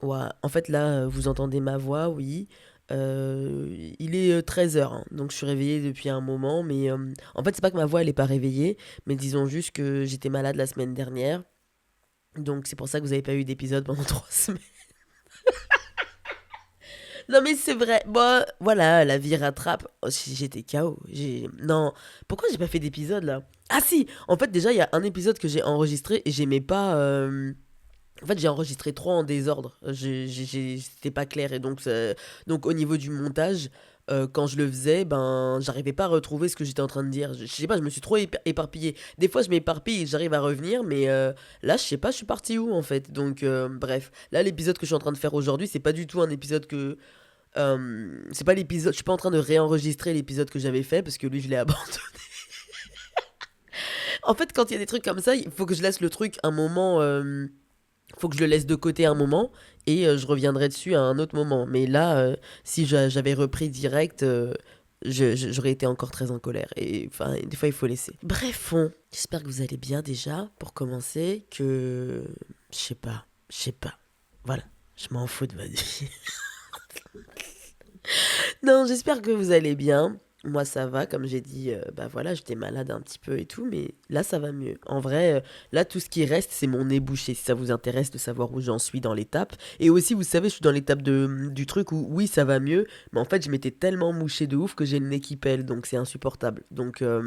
Ouais, en fait, là, vous entendez ma voix, oui. Il est 13h, hein, donc je suis réveillée depuis un moment, mais en fait, c'est pas que ma voix, elle est pas réveillée, mais disons juste que j'étais malade la semaine dernière, donc c'est pour ça que vous avez pas eu d'épisode pendant 3 semaines. Non, mais c'est vrai, bon, voilà, la vie rattrape. Oh, j'étais KO. Non, pourquoi j'ai pas fait d'épisode là? Ah si, en fait, déjà, il y a un épisode que j'ai enregistré et j'aimais pas. En fait, j'ai enregistré trois en désordre. C'était pas clair. Et donc, donc, au niveau du montage, quand je le faisais, ben, j'arrivais pas à retrouver ce que j'étais en train de dire. Je sais pas, je me suis trop éparpillé. Des fois, je m'éparpille et j'arrive à revenir, mais là, je sais pas, je suis parti où en fait. Donc, bref. Là, l'épisode que je suis en train de faire aujourd'hui, c'est pas du tout un épisode que. C'est pas l'épisode. Je suis pas en train de réenregistrer l'épisode que j'avais fait parce que lui, je l'ai abandonné. En fait, quand il y a des trucs comme ça, il faut que je laisse le truc un moment. Faut que je le laisse de côté un moment et je reviendrai dessus à un autre moment. Mais là, si j'avais repris direct, j'aurais été encore très en colère. Et enfin, des fois, il faut laisser. Bref, j'espère que vous allez bien déjà, pour commencer, que... je sais pas. Voilà, je m'en fous de votre vie. Non, j'espère que vous allez bien. Moi, ça va, comme j'ai dit, bah voilà, j'étais malade un petit peu et tout, mais là, ça va mieux. En vrai, là, tout ce qui reste, c'est mon nez bouché, si ça vous intéresse de savoir où j'en suis dans l'étape. Et aussi, vous savez, je suis dans l'étape du truc où, oui, ça va mieux, mais en fait, je m'étais tellement mouché de ouf que j'ai le nez qui pèle, donc c'est insupportable. Donc, bah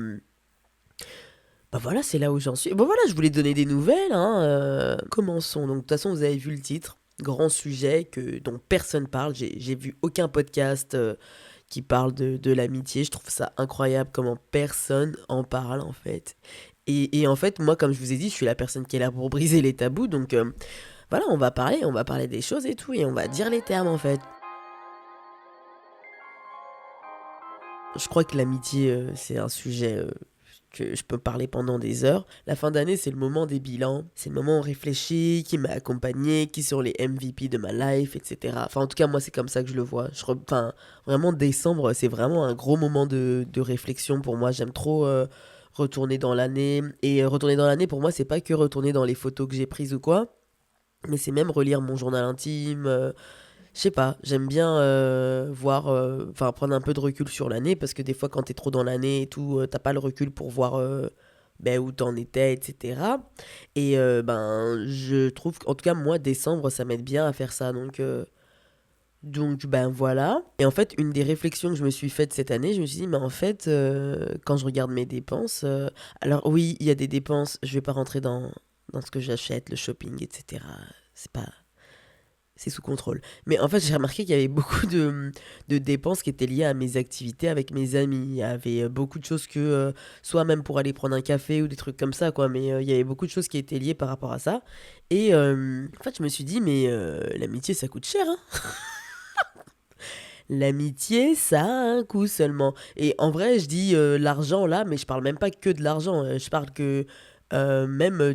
voilà, c'est là où j'en suis. Bon voilà, je voulais donner des nouvelles, hein. Commençons. Donc, de toute façon, vous avez vu le titre. Grand sujet dont personne parle. J'ai vu aucun podcast qui parle de l'amitié. Je trouve ça incroyable comment personne en parle en fait. Et en fait, moi, comme je vous ai dit, je suis la personne qui est là pour briser les tabous. Donc voilà, on va parler des choses et tout, et on va dire les termes en fait. Je crois que l'amitié, c'est un sujet que je peux parler pendant des heures. La fin d'année, c'est le moment des bilans. C'est le moment où on réfléchit, qui m'a accompagné, qui sont les MVP de ma life, etc. Enfin, en tout cas, moi, c'est comme ça que je le vois. Enfin, vraiment, décembre, c'est vraiment un gros moment de réflexion pour moi. J'aime trop retourner dans l'année. Et retourner dans l'année, pour moi, c'est pas que retourner dans les photos que j'ai prises ou quoi, mais c'est même relire mon journal intime. Je sais pas, j'aime bien voir, enfin prendre un peu de recul sur l'année, parce que des fois quand t'es trop dans l'année et tout, t'as pas le recul pour voir ben, où t'en étais, etc. Et ben je trouve qu'en tout cas moi décembre ça m'aide bien à faire ça, donc ben voilà. Et en fait une des réflexions que je me suis faite cette année, je me suis dit mais en fait quand je regarde mes dépenses, alors oui il y a des dépenses, je vais pas rentrer dans ce que j'achète, le shopping, etc. C'est pas c'est sous contrôle. Mais en fait, j'ai remarqué qu'il y avait beaucoup de dépenses qui étaient liées à mes activités avec mes amis. Il y avait beaucoup de choses que, soit même pour aller prendre un café ou des trucs comme ça, quoi. Mais il y avait beaucoup de choses qui étaient liées par rapport à ça. Et en fait, je me suis dit, mais l'amitié, ça coûte cher, hein. L'amitié, ça a un coût seulement. Et en vrai, je dis l'argent là, mais je parle même pas que de l'argent. Je parle que même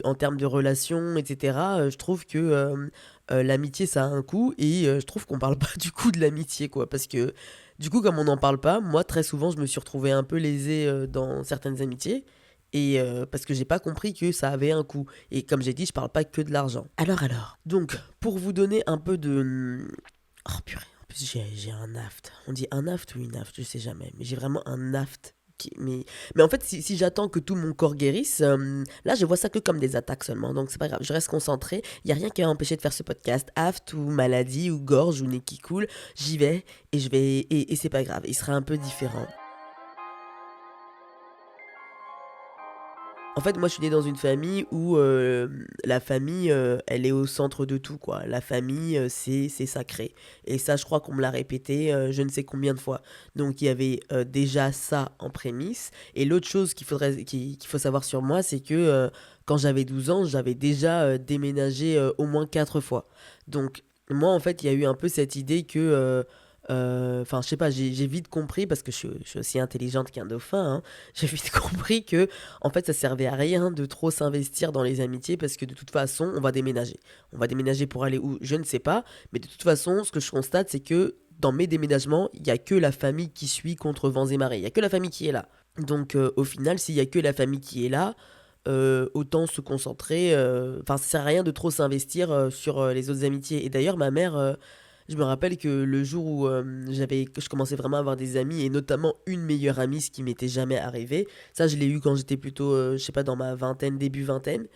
en termes de relations, etc. Je trouve que l'amitié, ça a un coût. Et je trouve qu'on parle pas du coup de l'amitié, quoi. Parce que du coup, comme on n'en parle pas, moi, très souvent, je me suis retrouvée un peu lésée dans certaines amitiés. Et parce que j'ai pas compris que ça avait un coût. Et comme j'ai dit, je parle pas que de l'argent. Alors. Donc, pour vous donner un peu de... Oh purée, en plus j'ai un aft. On dit un aft ou une aft, je sais jamais. Mais j'ai vraiment un aft. Mais en fait, si j'attends que tout mon corps guérisse, là je vois ça que comme des attaques seulement. Donc c'est pas grave, je reste concentré. Il n'y a rien qui va m'empêcher de faire ce podcast. Aft ou maladie ou gorge ou nez qui coule, j'y vais et je vais et c'est pas grave. Il sera un peu différent. En fait, moi, je suis né dans une famille où la famille, elle est au centre de tout, quoi. La famille, c'est sacré. Et ça, je crois qu'on me l'a répété je ne sais combien de fois. Donc, il y avait déjà ça en prémisse. Et l'autre chose qu'il faut savoir sur moi, c'est que quand j'avais 12 ans, j'avais déjà déménagé au moins 4 fois. Donc, moi, en fait, il y a eu un peu cette idée que enfin, je sais pas, j'ai vite compris, parce que je suis aussi intelligente qu'un dauphin, hein, j'ai vite compris que, en fait, ça servait à rien de trop s'investir dans les amitiés, parce que de toute façon, on va déménager. On va déménager pour aller où, je ne sais pas, mais de toute façon, ce que je constate, c'est que dans mes déménagements, il y a que la famille qui suit contre vents et marées. Il y a que la famille qui est là. Donc, au final, s'il y a que la famille qui est là, autant se concentrer, enfin ça sert à rien de trop s'investir sur les autres amitiés. Et d'ailleurs ma mère, je me rappelle que le jour où je commençais vraiment à avoir des amis, et notamment une meilleure amie, ce qui m'était jamais arrivé, ça je l'ai eu quand j'étais plutôt, je sais pas, dans ma vingtaine, début vingtaine.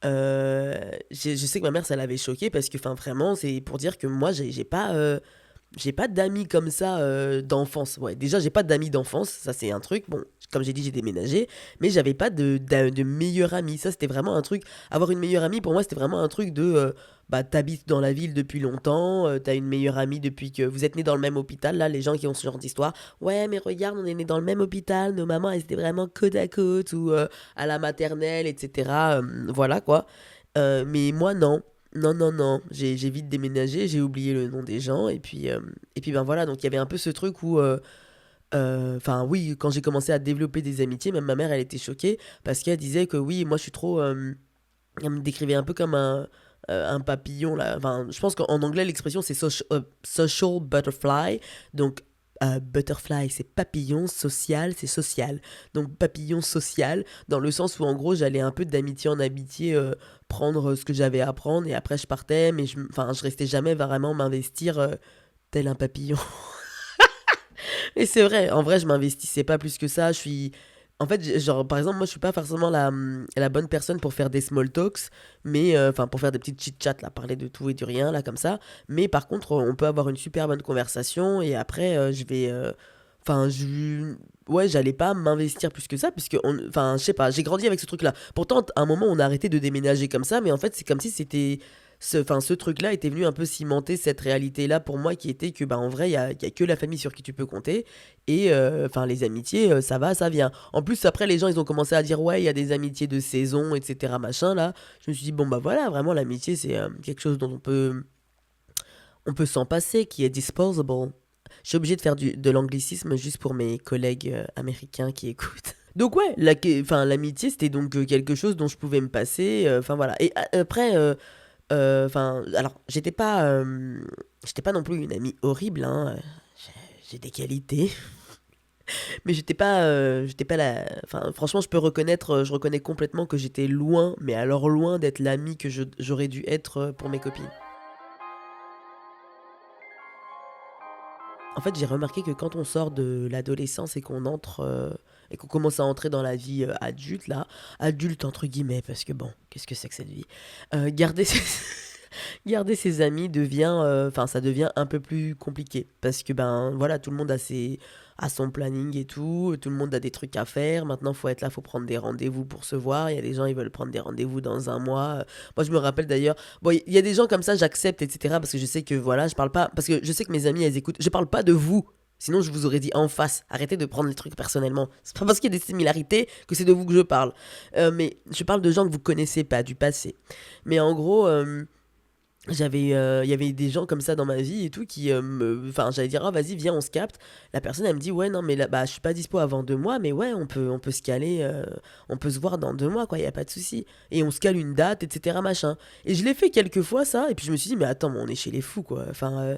Je sais que ma mère, ça l'avait choqué parce que, enfin, vraiment, c'est pour dire que moi, j'ai pas d'amis comme ça d'enfance. Ouais, déjà, j'ai pas d'amis d'enfance, ça c'est un truc. Bon, comme j'ai dit, j'ai déménagé, mais j'avais pas de meilleur ami. Ça, c'était vraiment un truc. Avoir une meilleure amie, pour moi, c'était vraiment un truc de. Bah, t'habites dans la ville depuis longtemps, t'as une meilleure amie depuis que vous êtes nés dans le même hôpital. Là, les gens qui ont ce genre d'histoire. Ouais, mais regarde, on est nés dans le même hôpital, nos mamans, elles étaient vraiment côte à côte ou à la maternelle, etc. Voilà quoi. Mais moi, non. Non, non, non, j'ai vite déménagé, j'ai oublié le nom des gens, et puis ben voilà, donc il y avait un peu ce truc où, enfin oui, quand j'ai commencé à développer des amitiés, même ma mère, elle était choquée, parce qu'elle disait que oui, moi je suis trop, elle me décrivait un peu comme un papillon, là, enfin, je pense qu'en anglais, l'expression c'est social butterfly, donc butterfly c'est papillon, social c'est social, donc papillon social, dans le sens où en gros j'allais un peu d'amitié en amitié prendre ce que j'avais à prendre et après je partais, mais enfin, je restais jamais vraiment m'investir tel un papillon. Et c'est vrai, en vrai je m'investissais pas plus que ça, je suis... En fait, genre, par exemple, moi, je suis pas forcément la bonne personne pour faire des small talks, mais, enfin, pour faire des petites chit-chats, là, parler de tout et du rien, là, comme ça. Mais par contre, on peut avoir une super bonne conversation, et après, je vais, enfin, ouais, j'allais pas m'investir plus que ça, puisque, enfin, je sais pas, j'ai grandi avec ce truc-là. Pourtant, à un moment, on a arrêté de déménager comme ça, mais en fait, c'est comme si c'était... Enfin, ce truc-là était venu un peu cimenter cette réalité-là pour moi qui était que, bah, en vrai, il y a que la famille sur qui tu peux compter. Et, enfin, les amitiés, ça va, ça vient. En plus, après, les gens, ils ont commencé à dire, ouais, il y a des amitiés de saison, etc., machin, là. Je me suis dit, bon, bah voilà, vraiment, l'amitié, c'est quelque chose dont on peut s'en passer, qui est disposable. Je suis obligé de faire de l'anglicisme juste pour mes collègues américains qui écoutent. Donc ouais, enfin, l'amitié c'était donc quelque chose dont je pouvais me passer. Enfin voilà. Et après, enfin, alors j'étais pas non plus une amie horrible. Hein. J'ai des qualités, mais j'étais pas la. Enfin, franchement, je reconnais complètement que j'étais loin, mais alors loin d'être l'ami que j'aurais dû être pour mes copines. En fait, j'ai remarqué que quand on sort de l'adolescence et et qu'on commence à entrer dans la vie adulte, là, adulte entre guillemets, parce que bon, qu'est-ce que c'est que cette vie? Garder ses... garder ses amis devient, enfin, ça devient un peu plus compliqué, parce que ben voilà, tout le monde a son planning et tout le monde a des trucs à faire. Maintenant, faut être là, faut prendre des rendez-vous pour se voir. Il y a des gens, ils veulent prendre des rendez-vous dans un mois. Moi, je me rappelle d'ailleurs. Bon, il y a des gens comme ça, j'accepte, etc. Parce que je sais que voilà, je parle pas. Parce que je sais que mes amis, elles écoutent. Je parle pas de vous. Sinon, je vous aurais dit en face. Arrêtez de prendre les trucs personnellement. C'est pas parce qu'il y a des similarités que c'est de vous que je parle. Mais je parle de gens que vous connaissez pas, du passé. Mais en gros, il y avait des gens comme ça dans ma vie et tout qui enfin j'allais dire ah vas-y viens on se capte, la personne elle me dit ouais non mais là bah je suis pas dispo avant 2 mois mais ouais on peut se caler, on peut se voir dans 2 mois quoi, y a pas de souci, et on se cale une date etc machin. Et je l'ai fait quelques fois ça, et puis je me suis dit mais attends mais on est chez les fous quoi, enfin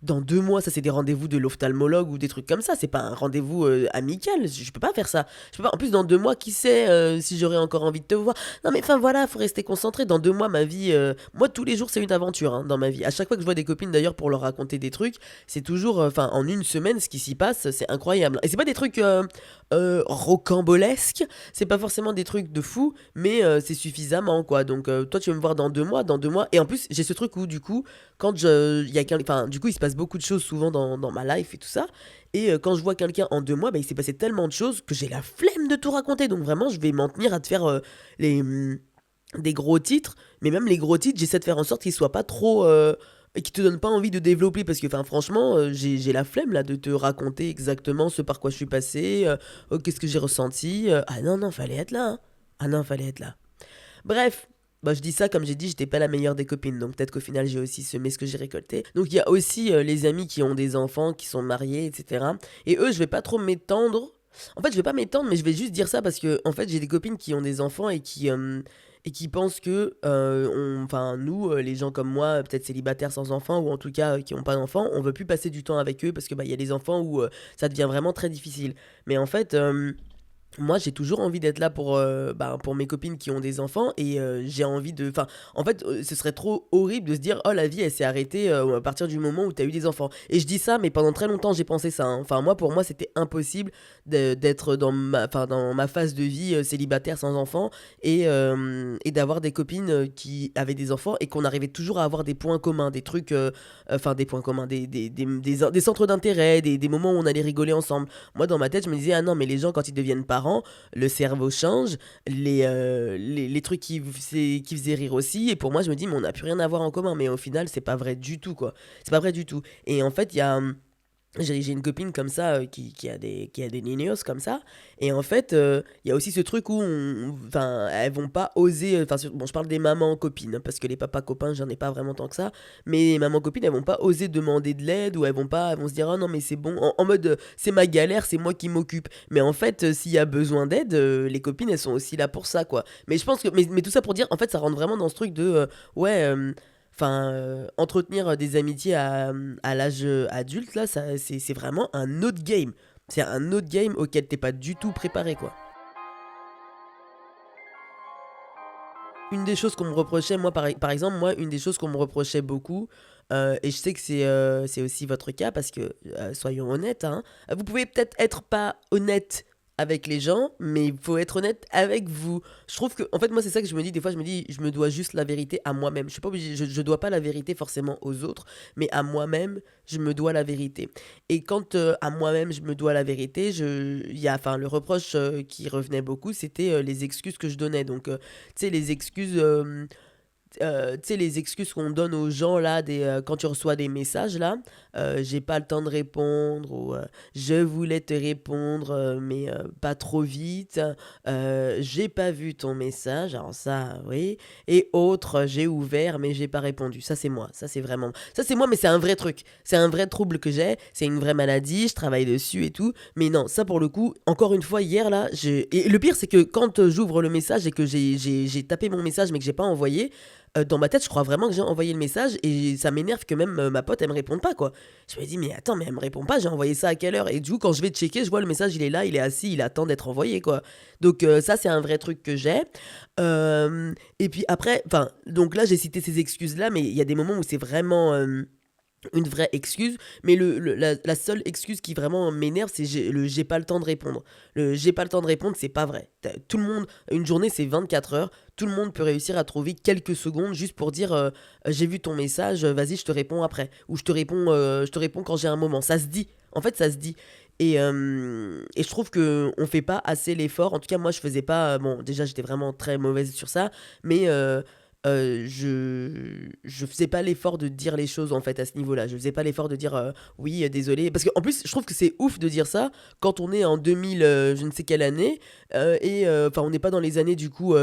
dans 2 mois, ça c'est des rendez-vous de l'ophtalmologue ou des trucs comme ça. C'est pas un rendez-vous amical. Je peux pas faire ça. Je peux pas. En plus, dans 2 mois, qui sait si j'aurai encore envie de te voir. Non mais enfin voilà, faut rester concentré. Dans 2 mois, ma vie, moi tous les jours c'est une aventure hein, dans ma vie. À chaque fois que je vois des copines d'ailleurs pour leur raconter des trucs, c'est toujours, enfin en une semaine, ce qui s'y passe, c'est incroyable. Et c'est pas des trucs rocambolesques. C'est pas forcément des trucs de fou, mais c'est suffisamment quoi. Donc toi tu veux me voir dans 2 mois. Et en plus j'ai ce truc où du coup quand il y a enfin du coup il se passe beaucoup de choses souvent dans ma life et tout ça, et quand je vois quelqu'un en 2 mois, bah, il s'est passé tellement de choses que j'ai la flemme de tout raconter, donc vraiment je vais m'en tenir à te faire les des gros titres, mais même les gros titres j'essaie de faire en sorte qu'ils soient pas trop et qui te donnent pas envie de développer, parce que enfin franchement j'ai la flemme là de te raconter exactement ce par quoi je suis passé, oh, qu'est-ce que j'ai ressenti, ah non non fallait être là hein. Ah non fallait être là. Bref, bah, je dis ça comme j'ai dit, j'étais pas la meilleure des copines, donc peut-être qu'au final j'ai aussi semé ce que j'ai récolté. Donc il y a aussi les amis qui ont des enfants, qui sont mariés, etc. Et eux, je vais pas trop m'étendre. En fait, je vais pas m'étendre, mais je vais juste dire ça parce que en fait, j'ai des copines qui ont des enfants et qui pensent que, enfin, nous, les gens comme moi, peut-être célibataires sans enfants, ou en tout cas qui ont pas d'enfants, on veut plus passer du temps avec eux parce que bah il y a des enfants où ça devient vraiment très difficile. Mais en fait, moi, j'ai toujours envie d'être là pour mes copines qui ont des enfants et j'ai envie de... Enfin, en fait, ce serait trop horrible de se dire, oh, la vie, elle s'est arrêtée à partir du moment où t'as eu des enfants. Et je dis ça, mais pendant très longtemps, j'ai pensé ça, hein. Enfin, moi, pour moi, c'était impossible d'être dans ma phase de vie célibataire sans enfants et d'avoir des copines qui avaient des enfants et qu'on arrivait toujours à avoir des points communs, des trucs... Enfin, des points communs, des centres d'intérêt, des moments où on allait rigoler ensemble. Moi, dans ma tête, je me disais, ah non, mais les gens, quand ils deviennent parents, le cerveau change, les trucs qui faisaient rire aussi. Et pour moi, je me dis, mais on n'a plus rien à voir en commun. Mais au final, c'est pas vrai du tout, quoi. C'est pas vrai du tout. Et en fait, il y a. J'ai une copine comme ça qui a des ninos comme ça. Et en fait, il y a aussi ce truc où enfin, elles vont pas oser. Enfin, bon, je parle des mamans copines, hein, parce que les papas copains, j'en ai pas vraiment tant que ça. Mais les mamans copines, elles vont pas oser demander de l'aide ou elles vont se dire, ah non, mais c'est bon. En mode, c'est ma galère, c'est moi qui m'occupe. Mais en fait, s'il y a besoin d'aide, les copines, elles sont aussi là pour ça, quoi. Mais je pense que, mais tout ça pour dire, en fait, ça rentre vraiment dans ce truc de, ouais. Enfin, entretenir des amitiés à l'âge adulte, là, c'est vraiment un autre game. C'est un autre game auquel t'es pas du tout préparé, quoi. Une des choses qu'on me reprochait, moi, par exemple, moi, une des choses qu'on me reprochait beaucoup, et je sais que c'est aussi votre cas, parce que, soyons honnêtes, hein, vous pouvez peut-être être pas honnête avec les gens, mais il faut être honnête avec vous. Je trouve que, en fait, moi, c'est ça que je me dis, des fois, je me dis, je me dois juste la vérité à moi-même. Je suis pas obligé, je dois pas la vérité forcément aux autres, mais à moi-même, je me dois la vérité. Et quand à moi-même, je me dois la vérité, enfin, le reproche qui revenait beaucoup, c'était les excuses que je donnais. Donc, tu sais, les excuses tu sais, les excuses qu'on donne aux gens là, quand tu reçois des messages là, j'ai pas le temps de répondre, ou je voulais te répondre, mais pas trop vite, j'ai pas vu ton message, alors ça, oui, et autres, j'ai ouvert, mais j'ai pas répondu. Ça, c'est moi, ça, c'est moi, mais c'est un vrai truc, c'est un vrai trouble que j'ai, c'est une vraie maladie, je travaille dessus et tout, mais non, ça pour le coup, encore une fois, hier là, et le pire, c'est que quand j'ouvre le message et que j'ai tapé mon message, mais que j'ai pas envoyé, dans ma tête, je crois vraiment que j'ai envoyé le message et ça m'énerve que même ma pote, elle me réponde pas, quoi. Je me dis, mais attends, mais elle me répond pas, j'ai envoyé ça à quelle heure? Et du coup, quand je vais checker, je vois le message, il est là, il est assis, il attend d'être envoyé, quoi. Donc, ça, c'est un vrai truc que j'ai. Et puis après, enfin, donc là, j'ai cité ces excuses-là, mais il y a des moments où c'est vraiment. Une vraie excuse, mais la seule excuse qui vraiment m'énerve, c'est j'ai pas le temps de répondre. Le j'ai pas le temps de répondre, c'est pas vrai. Tout le monde, une journée c'est 24 heures, tout le monde peut réussir à trouver quelques secondes juste pour dire j'ai vu ton message, vas-y, je te réponds après. Ou je te réponds quand j'ai un moment. Ça se dit, en fait, ça se dit. Et je trouve que on fait pas assez l'effort. En tout cas, moi, je faisais pas. Bon, déjà, j'étais vraiment très mauvaise sur ça, mais je faisais pas l'effort de dire les choses en fait à ce niveau-là. Je faisais pas l'effort de dire oui, désolé. Parce qu'en plus, je trouve que c'est ouf de dire ça quand on est en 2000, je ne sais quelle année, et enfin, on n'est pas dans les années du coup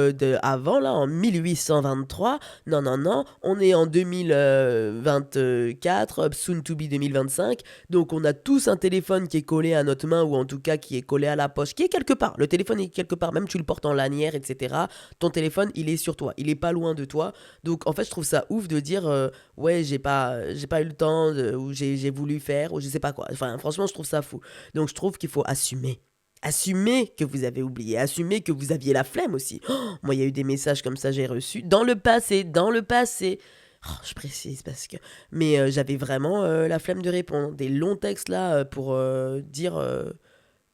avant, là, en 1823. Non, non, non, on est en 2024, soon to be 2025. Donc, on a tous un téléphone qui est collé à notre main, ou en tout cas qui est collé à la poche, qui est quelque part. Le téléphone est quelque part, même tu le portes en lanière, etc. Ton téléphone, il est sur toi, il est pas loin de toi. Donc en fait, je trouve ça ouf de dire ouais, j'ai pas eu le temps ou j'ai voulu faire ou je sais pas quoi. Enfin, franchement, je trouve ça fou. Donc je trouve qu'il faut assumer. Assumer que vous avez oublié, assumer que vous aviez la flemme aussi. Oh, moi, il y a eu des messages comme ça, j'ai reçu dans le passé, dans le passé. Oh, je précise parce que. Mais j'avais vraiment la flemme de répondre. Des longs textes là pour dire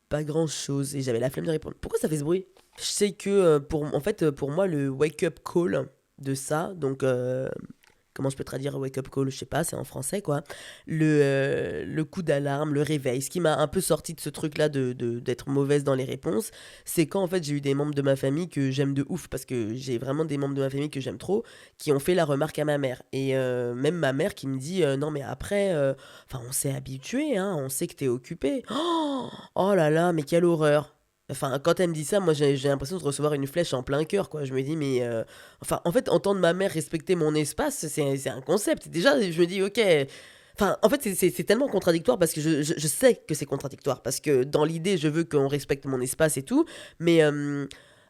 pas grand chose. Et j'avais la flemme de répondre. Pourquoi ça fait ce bruit? Je sais que en fait, pour moi, le wake-up call de ça, donc comment je peux traduire wake-up call, je sais pas, c'est en français quoi, le coup d'alarme, le réveil, ce qui m'a un peu sorti de ce truc-là d'être mauvaise dans les réponses, c'est quand en fait j'ai eu des membres de ma famille que j'aime de ouf, parce que j'ai vraiment des membres de ma famille que j'aime trop, qui ont fait la remarque à ma mère. Et même ma mère qui me dit, non mais après, enfin on s'est habitué, hein, on sait que t'es occupé. Oh, oh là là, mais quelle horreur. Enfin, quand elle me dit ça, moi j'ai l'impression de recevoir une flèche en plein cœur, quoi. Je me dis, mais. Enfin, en fait, entendre ma mère respecter mon espace, c'est un concept. Déjà, je me dis, ok. Enfin, en fait, c'est tellement contradictoire parce que je sais que c'est contradictoire. Parce que dans l'idée, je veux qu'on respecte mon espace et tout. Mais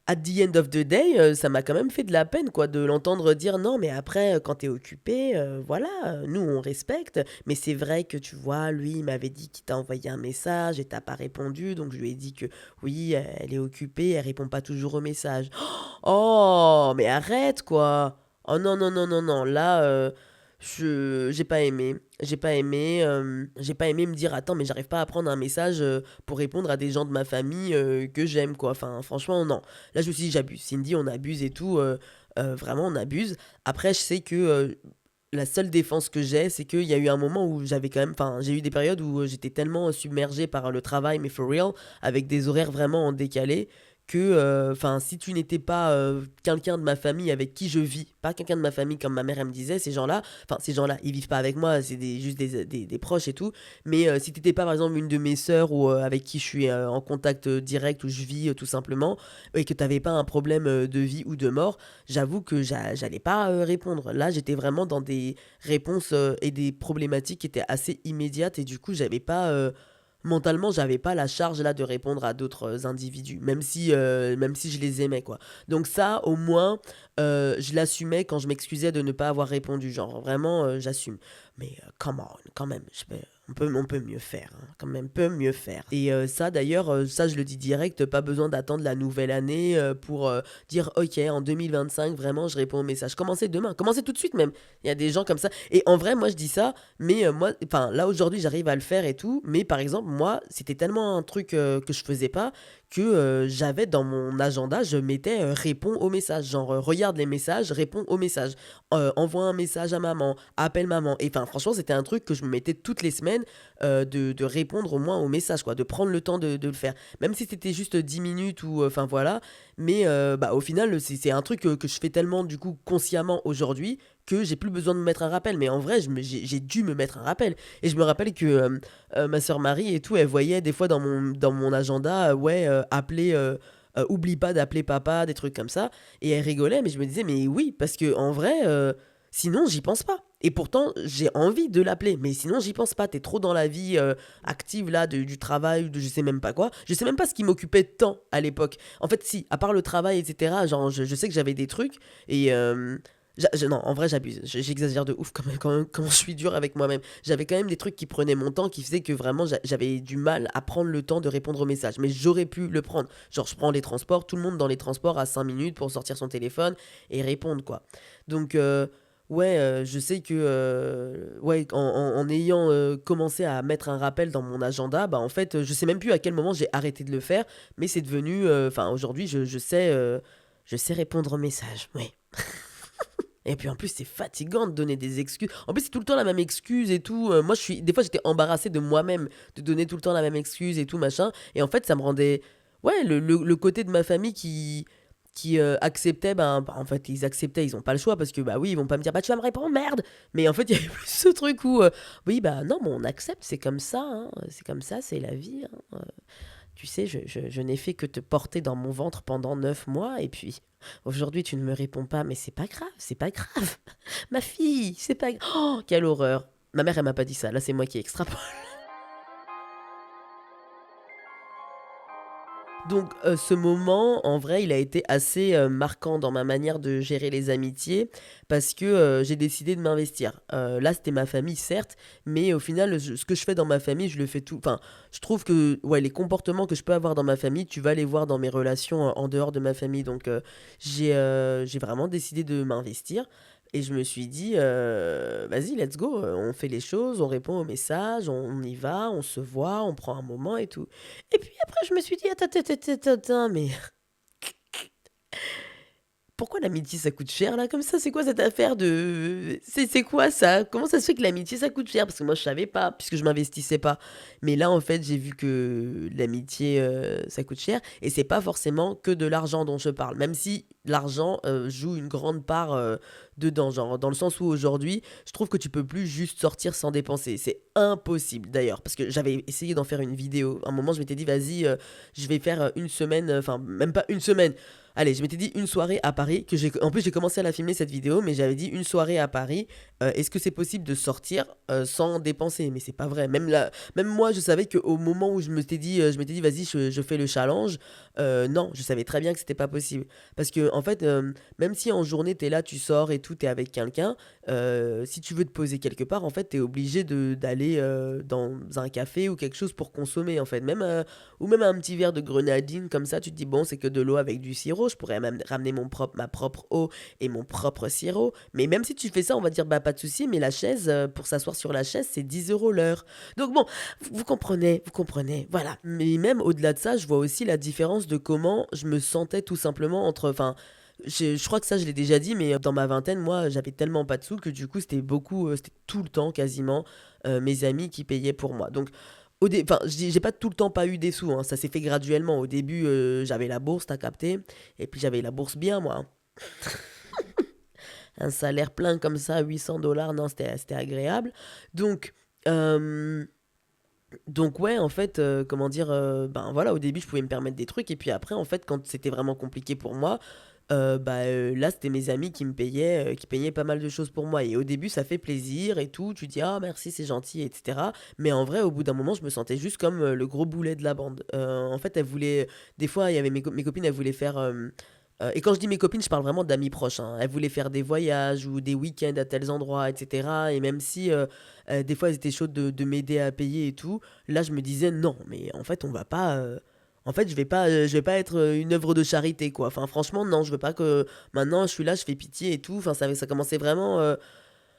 at the end of the day, ça m'a quand même fait de la peine, quoi, de l'entendre dire non, mais après, quand t'es occupé, voilà, nous on respecte, mais c'est vrai que tu vois, lui, il m'avait dit qu'il t'a envoyé un message et t'as pas répondu, donc je lui ai dit que oui, elle est occupée, elle répond pas toujours aux messages. Oh, mais arrête, quoi! Oh non, non, non, non, non, là, j'ai pas aimé. J'ai pas aimé me dire, attends, mais j'arrive pas à prendre un message pour répondre à des gens de ma famille que j'aime, quoi. Enfin, franchement, non. Là, je me suis dit, j'abuse. Cindy, on abuse et tout. Vraiment, on abuse. Après, je sais que la seule défense que j'ai, c'est qu'il y a eu un moment où j'avais quand même. Enfin, j'ai eu des périodes où j'étais tellement submergé par le travail, mais for real, avec des horaires vraiment en décalé, que enfin si tu n'étais pas quelqu'un de ma famille avec qui je vis, pas quelqu'un de ma famille comme ma mère elle me disait, ces gens-là ils vivent pas avec moi, c'est juste des proches et tout, mais si t'étais pas par exemple une de mes sœurs ou avec qui je suis en contact direct, où je vis tout simplement, et que t'avais pas un problème de vie ou de mort, j'avoue que j'allais pas répondre. Là j'étais vraiment dans des réponses et des problématiques qui étaient assez immédiates, et du coup j'avais pas mentalement, j'avais pas la charge là de répondre à d'autres individus, même si je les aimais, quoi. Donc ça, au moins, je l'assumais quand je m'excusais de ne pas avoir répondu. Genre, vraiment, j'assume. Mais come on, quand même, on peut mieux faire, hein. Quand même, peut mieux faire. Et ça, d'ailleurs, ça, je le dis direct, pas besoin d'attendre la nouvelle année pour dire, ok, en 2025, vraiment, je réponds aux messages. Commencez demain, commencez tout de suite même. Il y a des gens comme ça. Et en vrai, moi, je dis ça, mais moi, enfin, là, aujourd'hui, j'arrive à le faire et tout. Mais par exemple, moi, c'était tellement un truc que je faisais pas que j'avais dans mon agenda, je mettais réponds aux messages. Genre, regarde les messages, réponds aux messages. Envoie un message à maman, appelle maman. Et enfin, franchement, c'était un truc que je me mettais toutes les semaines de répondre au moins aux messages, quoi, de prendre le temps de le faire. Même si c'était juste 10 minutes ou, enfin voilà. Mais bah, au final, c'est un truc que je fais tellement, du coup, consciemment aujourd'hui que j'ai plus besoin de me mettre un rappel. Mais en vrai, j'ai dû me mettre un rappel. Et je me rappelle que ma soeur Marie et tout, elle voyait des fois dans mon agenda, ouais, appeler. Oublie pas d'appeler papa, des trucs comme ça. Et elle rigolait, mais je me disais, mais oui, parce que en vrai, sinon, j'y pense pas. Et pourtant, j'ai envie de l'appeler, mais sinon, j'y pense pas. T'es trop dans la vie active là, du travail, de je sais même pas quoi. Je sais même pas ce qui m'occupait tant à l'époque. En fait, si, à part le travail, etc., genre, je sais que j'avais des trucs, et non, en vrai, j'abuse. J'exagère de ouf quand je suis dur avec moi-même. J'avais quand même des trucs qui prenaient mon temps, qui faisaient que vraiment j'avais du mal à prendre le temps de répondre aux messages. Mais j'aurais pu le prendre. Genre, je prends les transports, tout le monde dans les transports a 5 minutes pour sortir son téléphone et répondre, quoi. Donc, ouais, je sais que ouais, en ayant commencé à mettre un rappel dans mon agenda, bah en fait, je sais même plus à quel moment j'ai arrêté de le faire, mais c'est devenu. Enfin, aujourd'hui, je sais répondre aux messages. Ouais. Et puis en plus, c'est fatigant de donner des excuses. En plus, c'est tout le temps la même excuse et tout. Moi, des fois, j'étais embarrassée de moi-même de donner tout le temps la même excuse et tout, machin. Et en fait, ça me rendait. Ouais, le côté de ma famille qui acceptait, ben, en fait, ils acceptaient, ils ont pas le choix parce que, bah oui, ils vont pas me dire, bah tu vas me répondre, merde! Mais en fait, il y avait plus ce truc où, oui, bah non, mais on accepte, c'est comme ça, hein, c'est comme ça, c'est la vie, hein. Tu sais, je n'ai fait que te porter dans mon ventre pendant 9 mois, et puis aujourd'hui tu ne me réponds pas, mais c'est pas grave, c'est pas grave. Ma fille, c'est pas grave. Oh, quelle horreur. Ma mère, elle m'a pas dit ça, là c'est moi qui extrapole. Donc ce moment, en vrai, il a été assez marquant dans ma manière de gérer les amitiés parce que j'ai décidé de m'investir. Là, c'était ma famille, certes, mais au final, ce que je fais dans ma famille, je le fais tout. Enfin, je trouve que ouais, les comportements que je peux avoir dans ma famille, tu vas les voir dans mes relations en dehors de ma famille. Donc j'ai vraiment décidé de m'investir. Et je me suis dit, vas-y, let's go, on fait les choses, on répond aux messages, on y va, on se voit, on prend un moment et tout. Et puis après, je me suis dit, attends, attends, attends, attends, attends, mais pourquoi l'amitié ça coûte cher là comme ça? C'est quoi cette affaire de. C'est quoi ça? Comment ça se fait que l'amitié ça coûte cher? Parce que moi je savais pas, puisque je m'investissais pas. Mais là en fait, j'ai vu que l'amitié ça coûte cher. Et c'est pas forcément que de l'argent dont je parle. Même si l'argent joue une grande part dedans, genre dans le sens où aujourd'hui, je trouve que tu peux plus juste sortir sans dépenser. C'est impossible d'ailleurs, parce que j'avais essayé d'en faire une vidéo. À un moment, je m'étais dit, vas-y, je vais faire une semaine, enfin, même pas une semaine. Allez, je m'étais dit une soirée à Paris, en plus j'ai commencé à la filmer cette vidéo, mais j'avais dit une soirée à Paris, est-ce que c'est possible de sortir sans dépenser? Mais c'est pas vrai, même là, même moi je savais qu'au moment où je m'étais dit vas-y je fais le challenge, non, je savais très bien que c'était pas possible. Parce que en fait, même si en journée t'es là, tu sors et tout, t'es avec quelqu'un, si tu veux te poser quelque part, en fait t'es obligé d'aller dans un café ou quelque chose pour consommer en fait, même ou même un petit verre de grenadine comme ça, tu te dis bon c'est que de l'eau avec du sirop, je pourrais même ramener ma propre eau et mon propre sirop. Mais même si tu fais ça, on va dire bah pas de souci, mais la chaise, pour s'asseoir sur la chaise, c'est 10 € l'heure. Donc bon, vous comprenez, voilà. Mais même au-delà de ça, je vois aussi la différence de comment je me sentais tout simplement entre, enfin, je crois que ça je l'ai déjà dit, mais dans ma vingtaine, moi j'avais tellement pas de sous que du coup c'était beaucoup, c'était tout le temps quasiment mes amis qui payaient pour moi. Donc enfin, j'ai pas tout le temps pas eu des sous, hein, ça s'est fait graduellement. Au début, j'avais la bourse, t'as capté, et puis j'avais la bourse bien, moi, hein. Un salaire plein comme ça, 800 $, non, c'était agréable. Donc, euh, donc ouais, en fait, comment dire, ben voilà, au début, je pouvais me permettre des trucs, et puis après, en fait, quand c'était vraiment compliqué pour moi, là, c'était mes amis qui payaient pas mal de choses pour moi. Et au début, ça fait plaisir et tout. Tu dis, ah merci, c'est gentil, etc. Mais en vrai, au bout d'un moment, je me sentais juste comme le gros boulet de la bande. En fait, elles voulaient. Des fois, il y avait mes copines, elles voulaient faire. Et quand je dis mes copines, je parle vraiment d'amis proches, hein. Elles voulaient faire des voyages ou des week-ends à tels endroits, etc. Et même si des fois elles étaient chaudes de m'aider à payer et tout, là je me disais non, mais en fait on va pas. En fait, je vais pas être une œuvre de charité, quoi. Enfin, franchement, non, je veux pas que maintenant je suis là, je fais pitié et tout. Enfin, ça commençait vraiment.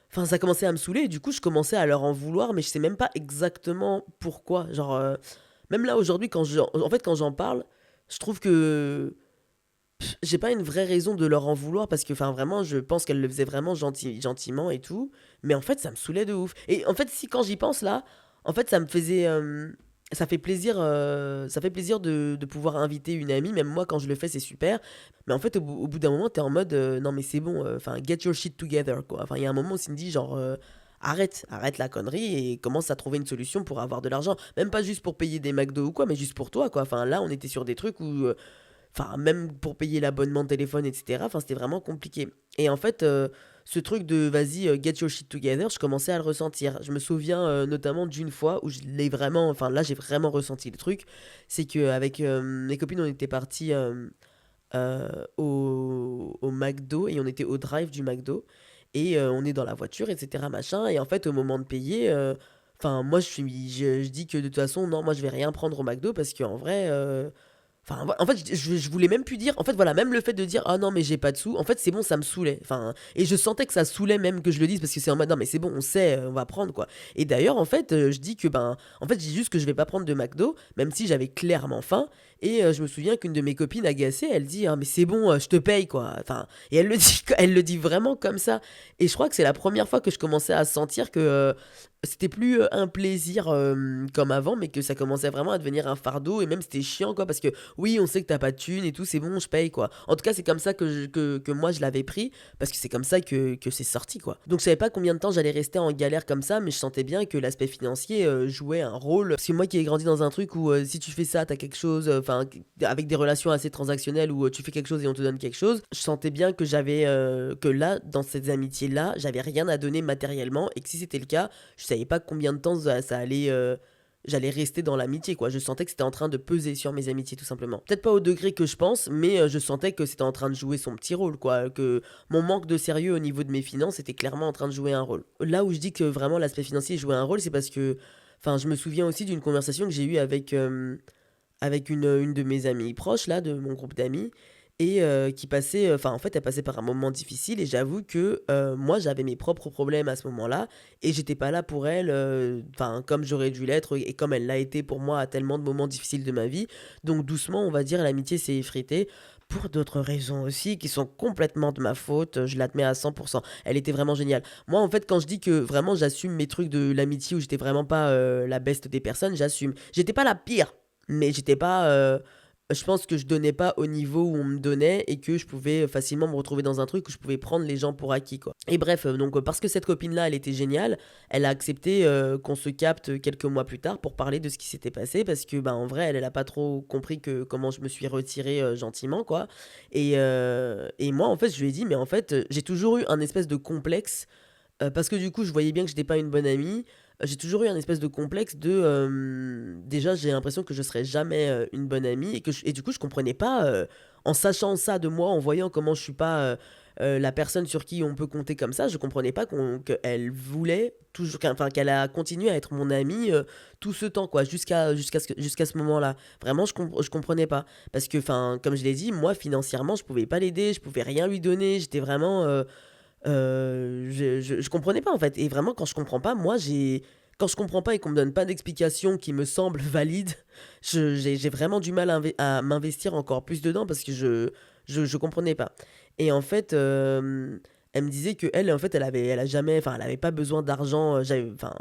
Enfin, ça commençait à me saouler. Et du coup, je commençais à leur en vouloir, mais je sais même pas exactement pourquoi. Genre, même là aujourd'hui, en fait, quand j'en parle, je trouve que j'ai pas une vraie raison de leur en vouloir parce que, enfin, vraiment, je pense qu'elle le faisait vraiment gentiment et tout. Mais en fait, ça me saoulait de ouf. Et en fait, si quand j'y pense là, en fait, ça me faisait. Ça fait plaisir de pouvoir inviter une amie. Même moi, quand je le fais, c'est super. Mais en fait, au bout d'un moment, t'es en mode non, mais c'est bon, enfin, get your shit together, quoi. Enfin, il y a un moment où Cindy, genre. Arrête la connerie et commence à trouver une solution pour avoir de l'argent. Même pas juste pour payer des McDo ou quoi, mais juste pour toi, quoi. Enfin, là, on était sur des trucs où enfin, même pour payer l'abonnement de téléphone, etc. Enfin, c'était vraiment compliqué. Et en fait, ce truc de vas-y, get your shit together, je commençais à le ressentir. Je me souviens notamment d'une fois où je l'ai vraiment, enfin là, j'ai vraiment ressenti le truc. C'est qu'avec mes copines, on était partis au McDo et on était au drive du McDo. Et on est dans la voiture, etc. Machin. Et en fait, au moment de payer, enfin, moi, je dis que de toute façon, non, moi, je vais rien prendre au McDo parce qu'en vrai. Enfin, en fait, je voulais même plus dire. En fait, voilà, même le fait de dire ah non, mais j'ai pas de sous, en fait, c'est bon, ça me saoulait. Enfin, et je sentais que ça saoulait même que je le dise parce que c'est en mode non, mais c'est bon, on sait, on va prendre quoi. Et d'ailleurs, en fait, je dis que ben, en fait, je dis juste que je vais pas prendre de McDo, même si j'avais clairement faim. Et je me souviens qu'une de mes copines agacée, elle dit ah, mais c'est bon, je te paye quoi. Enfin, et elle le dit vraiment comme ça. Et je crois que c'est la première fois que je commençais à sentir que c'était plus un plaisir comme avant, mais que ça commençait vraiment à devenir un fardeau. Et même c'était chiant quoi, parce que oui, on sait que t'as pas de thunes et tout, c'est bon, je paye quoi. En tout cas, c'est comme ça que moi je l'avais pris, parce que c'est comme ça que c'est sorti quoi. Donc je savais pas combien de temps j'allais rester en galère comme ça, mais je sentais bien que l'aspect financier jouait un rôle. Parce que moi qui ai grandi dans un truc où si tu fais ça, t'as quelque chose, enfin, avec des relations assez transactionnelles où tu fais quelque chose et on te donne quelque chose, je sentais bien que que là, dans ces amitiés-là, j'avais rien à donner matériellement, et que si c'était le cas, je savais pas combien de temps ça allait. J'allais rester dans l'amitié, quoi. Je sentais que c'était en train de peser sur mes amitiés, tout simplement. Peut-être pas au degré que je pense, mais je sentais que c'était en train de jouer son petit rôle, quoi. Que mon manque de sérieux au niveau de mes finances était clairement en train de jouer un rôle. Là où je dis que vraiment l'aspect financier jouait un rôle, c'est parce que, enfin, je me souviens aussi d'une conversation que j'ai eue avec une de mes amies proches, là, de mon groupe d'amis, et qui passait, enfin en fait elle passait par un moment difficile, et j'avoue que moi j'avais mes propres problèmes à ce moment-là, et j'étais pas là pour elle, enfin comme j'aurais dû l'être, et comme elle l'a été pour moi à tellement de moments difficiles de ma vie. Donc doucement, on va dire, l'amitié s'est effritée. Pour d'autres raisons aussi, qui sont complètement de ma faute, je l'admets à 100%. Elle était vraiment géniale. Moi, en fait, quand je dis que vraiment j'assume mes trucs de l'amitié où j'étais vraiment pas la beste des personnes, j'assume. J'étais pas la pire, mais j'étais pas je pense que je donnais pas au niveau où on me donnait et que je pouvais facilement me retrouver dans un truc où je pouvais prendre les gens pour acquis, quoi. Et bref, donc parce que cette copine-là, elle était géniale, elle a accepté qu'on se capte quelques mois plus tard pour parler de ce qui s'était passé parce que, bah, en vrai, elle a pas trop compris que comment je me suis retiré gentiment, quoi. Et moi, en fait, je lui ai dit, mais en fait, j'ai toujours eu un espèce de complexe parce que du coup, je voyais bien que j'étais pas une bonne amie. J'ai toujours eu un espèce de complexe de déjà j'ai l'impression que je serais jamais une bonne amie et du coup je comprenais pas en sachant ça de moi, en voyant comment je suis pas la personne sur qui on peut compter comme ça, je comprenais pas qu'elle voulait toujours enfin qu'elle a continué à être mon amie tout ce temps quoi jusqu'à ce moment-là. Vraiment je comprenais pas parce que enfin comme je l'ai dit, moi financièrement, je pouvais pas l'aider, je pouvais rien lui donner, j'étais vraiment je comprenais pas en fait. Et vraiment, quand je comprends pas, quand je comprends pas et qu'on me donne pas d'explication qui me semble valide, j'ai vraiment du mal à m'investir encore plus dedans parce que je comprenais pas. Et en fait, elle me disait que elle, en fait, elle a jamais, enfin, elle avait pas besoin d'argent. Enfin,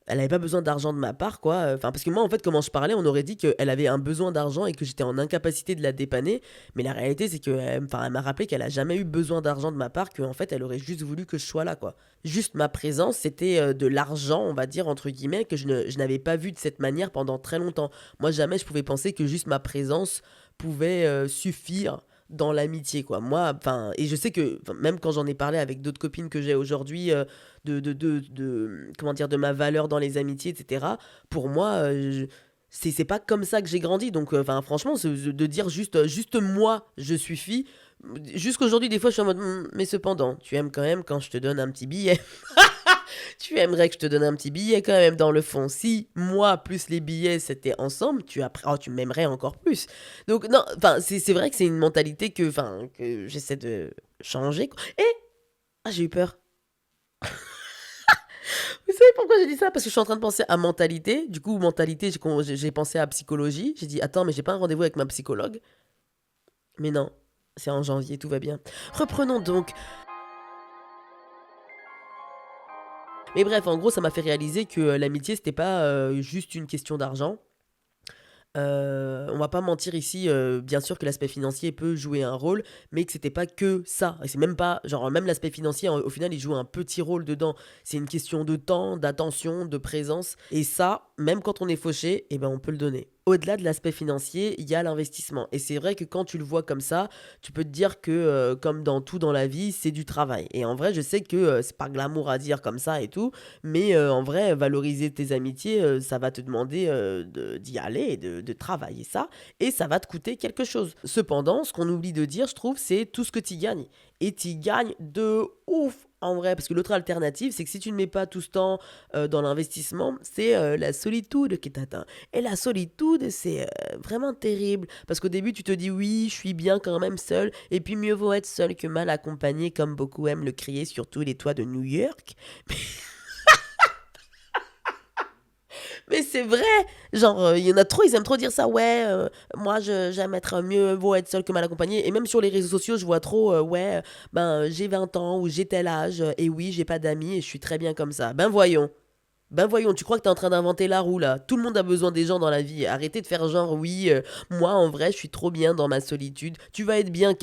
elle avait pas besoin d'argent de ma part, quoi. Enfin, parce que moi, en fait, comment je parlais, on aurait dit qu'elle avait un besoin d'argent et que j'étais en incapacité de la dépanner. Mais la réalité, c'est enfin, elle m'a rappelé qu'elle a jamais eu besoin d'argent de ma part, qu'en fait, elle aurait juste voulu que je sois là, quoi. Juste ma présence, c'était de l'argent, on va dire, entre guillemets, que je n'avais pas vu de cette manière pendant très longtemps. Moi, jamais je pouvais penser que juste ma présence pouvait suffire dans l'amitié quoi moi enfin et je sais que enfin, même quand j'en ai parlé avec d'autres copines que j'ai aujourd'hui comment dire de ma valeur dans les amitiés etc pour moi c'est pas comme ça que j'ai grandi donc enfin franchement de dire juste moi je suffis jusqu'aujourd'hui des fois je suis en mode mais cependant tu aimes quand même quand je te donne un petit billet tu aimerais que je te donne un petit billet quand même dans le fond. Si moi plus les billets c'était ensemble, tu m'aimerais encore plus. Donc non, enfin c'est vrai que c'est une mentalité que j'essaie de changer quoi. Et j'ai eu peur. Vous savez pourquoi j'ai dit ça? Parce que je suis en train de penser à mentalité. Du coup, mentalité, j'ai pensé à psychologie. J'ai dit attends, mais j'ai pas un rendez-vous avec ma psychologue. Mais non, c'est en janvier, tout va bien. Reprenons donc. Mais bref, en gros, ça m'a fait réaliser que l'amitié, c'était pas juste une question d'argent. On va pas mentir ici, bien sûr que l'aspect financier peut jouer un rôle, mais que c'était pas que ça. Et c'est même pas, genre, même l'aspect financier, au final, il joue un petit rôle dedans. C'est une question de temps, d'attention, de présence. Et ça, même quand on est fauché, eh ben, on peut le donner. Au-delà de l'aspect financier, il y a l'investissement. Et c'est vrai que quand tu le vois comme ça, tu peux te dire que, comme dans tout dans la vie, c'est du travail. Et en vrai, je sais que c'est pas glamour à dire comme ça et tout, mais en vrai, valoriser tes amitiés, ça va te demander d'y aller et de travailler ça, et ça va te coûter quelque chose. Cependant, ce qu'on oublie de dire, je trouve, c'est tout ce que tu gagnes. Et tu gagnes de ouf en vrai, parce que l'autre alternative, c'est que si tu ne mets pas tout ce temps dans l'investissement, c'est la solitude qui t'atteint. Et la solitude, c'est vraiment terrible, parce qu'au début, tu te dis oui, je suis bien quand même seul, et puis mieux vaut être seul que mal accompagné, comme beaucoup aiment le crier sur tous les toits de New York. Mais c'est vrai, genre, il y en a trop, ils aiment trop dire ça, ouais, moi j'aime être mieux vaut être seul que mal accompagné. Et même sur les réseaux sociaux, je vois trop, ouais, ben j'ai 20 ans ou j'ai tel âge, et oui, j'ai pas d'amis et je suis très bien comme ça. Ben voyons, tu crois que t'es en train d'inventer la roue là? Tout le monde a besoin des gens dans la vie. Arrêtez de faire genre, oui, moi en vrai, je suis trop bien dans ma solitude. Tu vas être bien,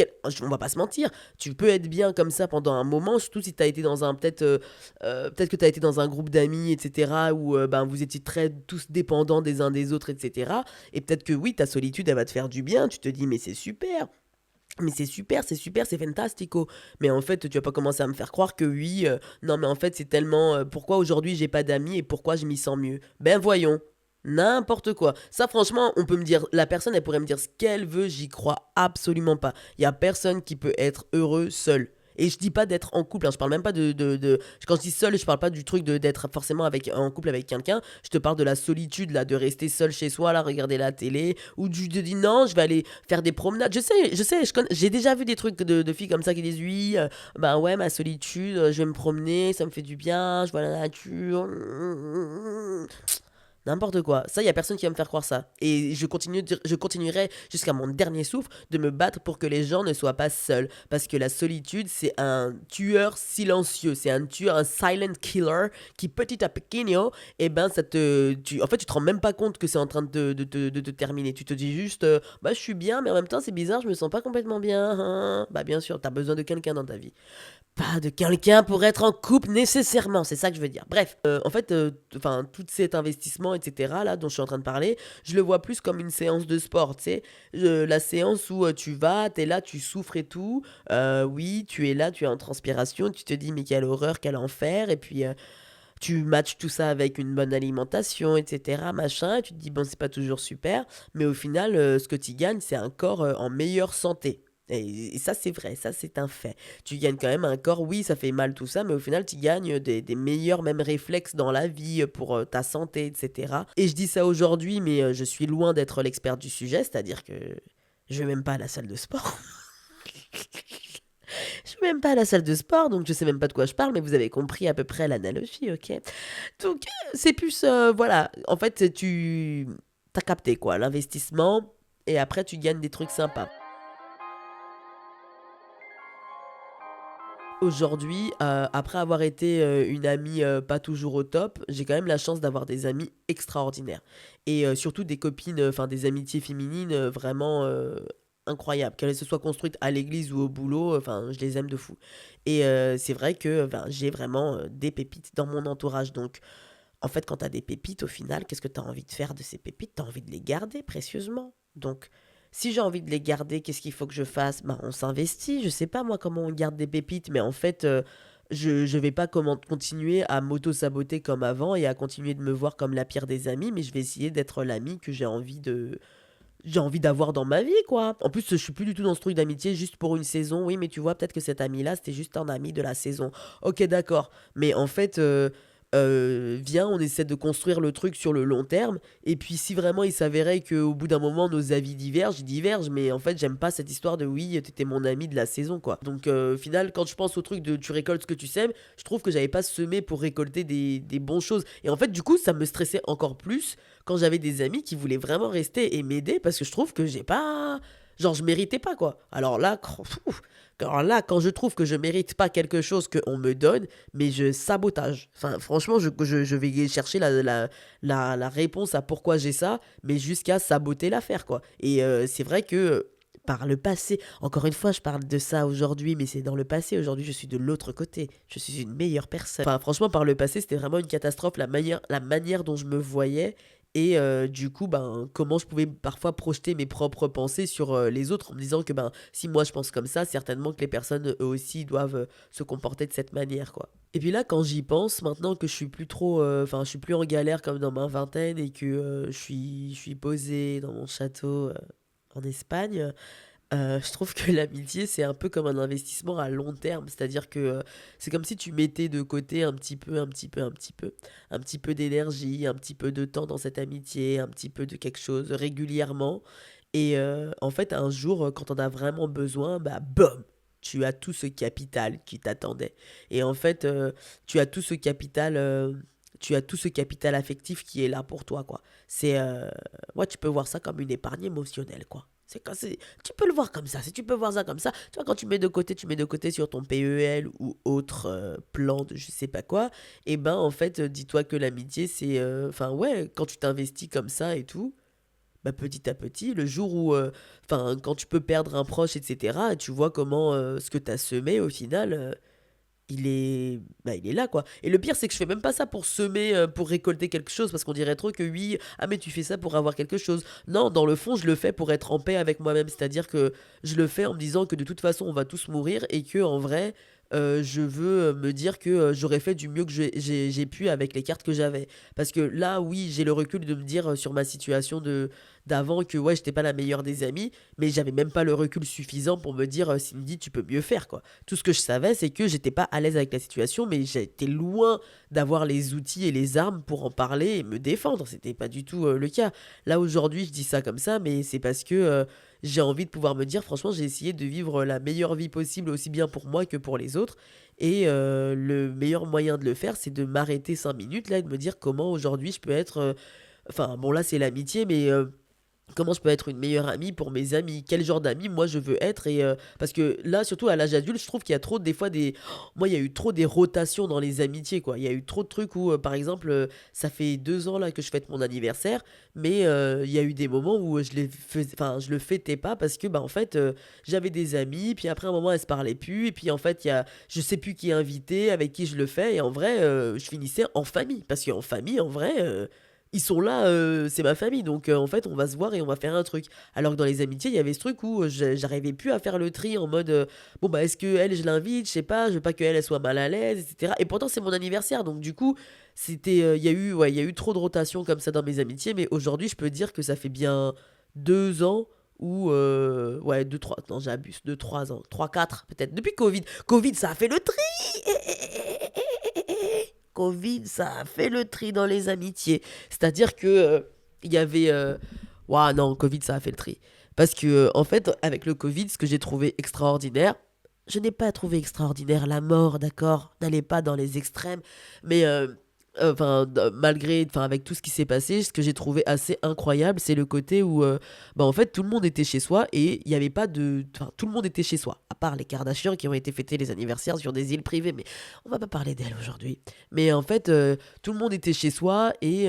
on va pas se mentir, tu peux être bien comme ça pendant un moment, surtout si t'as été dans un, peut-être que t'as été dans un groupe d'amis, etc., où ben, vous étiez très tous dépendants des uns des autres, etc. Et peut-être que oui, ta solitude, elle va te faire du bien. Tu te dis, mais c'est super. Mais c'est super, c'est fantastico. Mais en fait, tu vas pas commencer à me faire croire que oui, non, mais en fait, c'est tellement. Pourquoi aujourd'hui j'ai pas d'amis et pourquoi je m'y sens mieux? Ben voyons, n'importe quoi. Ça, franchement, on peut me dire. La personne, elle pourrait me dire ce qu'elle veut, j'y crois absolument pas. Il y a personne qui peut être heureux seul. Et je dis pas d'être en couple, hein, je parle même pas Quand je dis seul, je parle pas du truc d'être forcément en couple avec quelqu'un. Je te parle de la solitude, là, de rester seul chez soi, là, regarder la télé. Ou tu te dis non, je vais aller faire des promenades. J'ai déjà vu des trucs de filles comme ça qui disent oui, bah ouais, ma solitude, je vais me promener, ça me fait du bien, je vois la nature. N'importe quoi. Ça, il y a personne qui va me faire croire ça. Et je continuerai jusqu'à mon dernier souffle de me battre pour que les gens ne soient pas seuls. Parce que la solitude, c'est un tueur silencieux. C'est un tueur, un silent killer qui, petit à petit, eh ben, en fait, tu te rends même pas compte que c'est en train de te terminer. Tu te dis juste, bah, je suis bien, mais en même temps, c'est bizarre, je me sens pas complètement bien, hein. Bah, bien sûr, t'as besoin de quelqu'un dans ta vie. Pas de quelqu'un pour être en couple nécessairement, c'est ça que je veux dire. Bref, en fait, enfin, tout cet investissement, etc., là, dont je suis en train de parler, je le vois plus comme une séance de sport, tu sais. La séance où tu vas, t'es là, tu souffres et tout. Oui, tu es là, tu es en transpiration, tu te dis, mais quelle horreur, quel enfer. Et puis, tu matches tout ça avec une bonne alimentation, etc., machin. Et tu te dis, bon, c'est pas toujours super. Mais au final, ce que tu gagnes, c'est un corps en meilleure santé. Et ça, c'est vrai, ça, c'est un fait. Tu gagnes quand même un corps, oui, ça fait mal tout ça, mais au final, tu gagnes des meilleurs même réflexes dans la vie pour ta santé, etc. Et je dis ça aujourd'hui, mais je suis loin d'être l'expert du sujet, c'est-à-dire que je vais même pas à la salle de sport. Je vais même pas à la salle de sport, donc je sais même pas de quoi je parle, mais vous avez compris à peu près l'analogie, ok? Donc, c'est plus, voilà, en fait, t'as capté quoi, l'investissement, et après, tu gagnes des trucs sympas. Aujourd'hui, après avoir été, une amie, pas toujours au top, j'ai quand même la chance d'avoir des amis extraordinaires et surtout des copines, enfin des amitiés féminines, vraiment, incroyables. Qu'elles se soient construites à l'église ou au boulot, enfin je les aime de fou et c'est vrai que, ben, j'ai vraiment, des pépites dans mon entourage donc en fait, quand tu as des pépites, au final, qu'est-ce que tu as envie de faire de ces pépites? Tu as envie de les garder précieusement. Donc, si j'ai envie de les garder, qu'est-ce qu'il faut que je fasse? Ben, on s'investit. Je sais pas moi comment on garde des pépites, mais en fait, je vais pas continuer à m'auto-saboter comme avant et à continuer de me voir comme la pire des amies, mais je vais essayer d'être l'ami que j'ai envie d'avoir dans ma vie, quoi. En plus, je suis plus du tout dans ce truc d'amitié juste pour une saison. Oui, mais tu vois, peut-être que cet ami-là, c'était juste un ami de la saison. Ok, d'accord. Mais en fait, viens, on essaie de construire le truc sur le long terme. Et puis, si vraiment il s'avérait qu'au bout d'un moment, nos avis divergent, ils divergent. Mais en fait, j'aime pas cette histoire de oui, t'étais mon ami de la saison, quoi. Donc, au final, quand je pense au truc de tu récoltes ce que tu sèmes, je trouve que j'avais pas semé pour récolter des bonnes choses. Et en fait, du coup, ça me stressait encore plus quand j'avais des amis qui voulaient vraiment rester et m'aider parce que je trouve que j'ai pas. Genre, je méritais pas, quoi. Alors là, quand je trouve que je mérite pas quelque chose qu'on me donne, mais je sabotage. Enfin, franchement, je vais chercher la réponse à pourquoi j'ai ça, mais jusqu'à saboter l'affaire, quoi. Et c'est vrai que par le passé, encore une fois, je parle de ça aujourd'hui, mais c'est dans le passé. Aujourd'hui, je suis de l'autre côté. Je suis une meilleure personne. Enfin, franchement, par le passé, c'était vraiment une catastrophe, la manière dont je me voyais. Et du coup, ben, comment je pouvais parfois projeter mes propres pensées sur les autres en me disant que ben, si moi je pense comme ça, certainement que les personnes eux aussi doivent se comporter de cette manière, quoi. Et puis là, quand j'y pense, maintenant que je suis plus trop, enfin, je suis plus en galère comme dans ma vingtaine et que je suis posée dans mon château en Espagne, je trouve que l'amitié, c'est un peu comme un investissement à long terme. C'est-à-dire que c'est comme si tu mettais de côté un petit peu, un petit peu, un petit peu d'énergie, un petit peu de temps dans cette amitié, un petit peu de quelque chose régulièrement. Et en fait, un jour, quand on a vraiment besoin, bah, boum! Tu as tout ce capital qui t'attendait. Et en fait, tu as tout ce capital affectif qui est là pour toi, quoi. Ouais, tu peux voir ça comme une épargne émotionnelle, quoi. Tu peux le voir comme ça. Si tu peux voir ça comme ça, tu vois, quand tu mets de côté sur ton PEL ou autre plan de je sais pas quoi, et ben en fait, dis-toi que l'amitié, c'est. Enfin, ouais, quand tu t'investis comme ça et tout, bah petit à petit, le jour où. Enfin, quand tu peux perdre un proche, etc., tu vois comment ce que tu as semé au final. Il est là, quoi. Et le pire, c'est que je fais même pas ça pour semer, pour récolter quelque chose, parce qu'on dirait trop que oui, ah mais tu fais ça pour avoir quelque chose. Non, dans le fond, je le fais pour être en paix avec moi-même, c'est-à-dire que je le fais en me disant que de toute façon, on va tous mourir et que en vrai, je veux me dire que j'aurais fait du mieux que j'ai pu avec les cartes que j'avais. Parce que là, oui, j'ai le recul de me dire sur ma situation d'avant que ouais, j'étais pas la meilleure des amies, mais j'avais même pas le recul suffisant pour me dire Cindy, tu peux mieux faire, quoi. Tout ce que je savais, c'est que j'étais pas à l'aise avec la situation, mais j'étais loin d'avoir les outils et les armes pour en parler et me défendre. C'était pas du tout le cas. Là, aujourd'hui, je dis ça comme ça, mais c'est parce que j'ai envie de pouvoir me dire, franchement, j'ai essayé de vivre la meilleure vie possible, aussi bien pour moi que pour les autres. Et le meilleur moyen de le faire, c'est de m'arrêter 5 minutes là et de me dire comment aujourd'hui je peux être Enfin, bon, là, c'est l'amitié, mais comment je peux être une meilleure amie pour mes amis? Quel genre d'ami moi je veux être? Parce que là, surtout à l'âge adulte, je trouve qu'il y a trop, des fois, des. Moi, il y a eu trop des rotations dans les amitiés, quoi. Il y a eu trop de trucs où, par exemple, ça fait 2 ans là que je fête mon anniversaire, mais il y a eu des moments où enfin, je le fêtais pas parce que, bah, en fait, j'avais des amis, puis après, un moment, elles se parlaient plus, et puis en fait, je sais plus qui est invité, avec qui je le fais, et en vrai, je finissais en famille. Parce qu'en famille, en vrai. Ils sont là, c'est ma famille, donc en fait, on va se voir et on va faire un truc. Alors que dans les amitiés, il y avait ce truc où j'arrivais plus à faire le tri en mode bon, bah, est-ce que elle, je l'invite, je sais pas, je veux pas qu'elle elle soit mal à l'aise, etc. Et pourtant, c'est mon anniversaire, donc du coup, il y a eu, ouais, il y a eu trop de rotation comme ça dans mes amitiés, mais aujourd'hui, je peux dire que ça fait bien 2 ans ou ouais, 2, 3, non, j'abuse, 2, 3 ans, 3, 4 peut-être. Depuis Covid. Covid, ça a fait le tri! Covid, ça a fait le tri dans les amitiés. C'est-à-dire que il y avait. Ouah, non, Covid, ça a fait le tri. Parce que, en fait, avec le Covid, ce que j'ai trouvé extraordinaire, je n'ai pas trouvé extraordinaire la mort, d'accord? N'allez pas dans les extrêmes. Mais enfin, malgré, enfin, avec tout ce qui s'est passé, ce que j'ai trouvé assez incroyable, c'est le côté où, bah, en fait, tout le monde était chez soi et il n'y avait pas de, enfin, tout le monde était chez soi, à part les Kardashians qui ont été fêtés les anniversaires sur des îles privées, mais on va pas parler d'elles aujourd'hui. Mais en fait, tout le monde était chez soi et